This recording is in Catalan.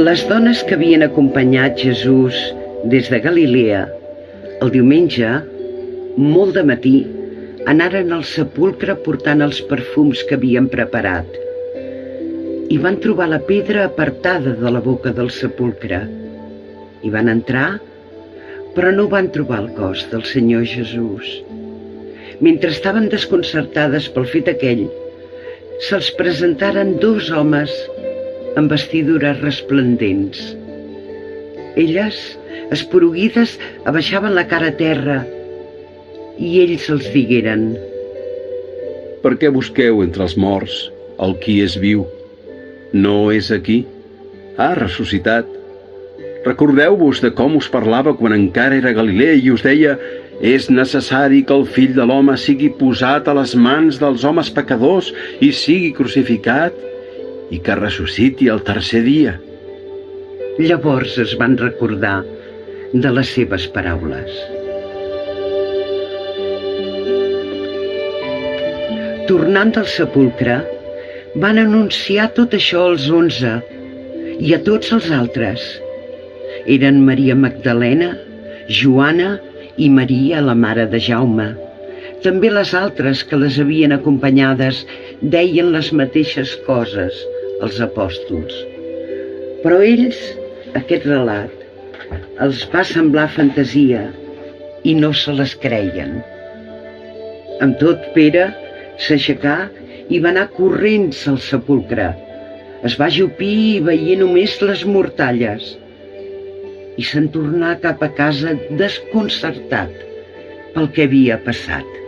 Les dones que havien acompanyat Jesús des de Galilea, el diumenge, molt de matí, anaren al sepulcre portant els perfums que havien preparat. I van trobar la pedra apartada de la boca del sepulcre. Hi van entrar, però no van trobar el cos del Senyor Jesús. Mentre estaven desconcertades pel fet aquell, se'ls presentaren dos homes amb vestidures resplendents. Elles, esporuguides, abaixaven la cara a terra i ells els digueren: Per què busqueu entre els morts el qui és viu? No és aquí, ha ressuscitat. Recordeu-vos de com us parlava quan encara era a Galilea i us deia: és necessari que el Fill de l'Home sigui posat a les mans dels homes pecadors i sigui crucificat i que ressusciti el tercer dia. Llavors es van recordar de les seves paraules. Tornant del sepulcre, van anunciar tot això als 11 i a tots els altres. Eren Maria Magdalena, Joana i Maria, la mare de Jaume. També les altres que les havien acompanyades deien les mateixes coses als apòstols. Però ells, aquest relat, els va semblar fantasia i no se les creien. Amb tot, Pere s'aixecà i va anar corrents al sepulcre. Es va ajupir i veia només les mortalles i se'n tornà cap a casa desconcertat pel que havia passat.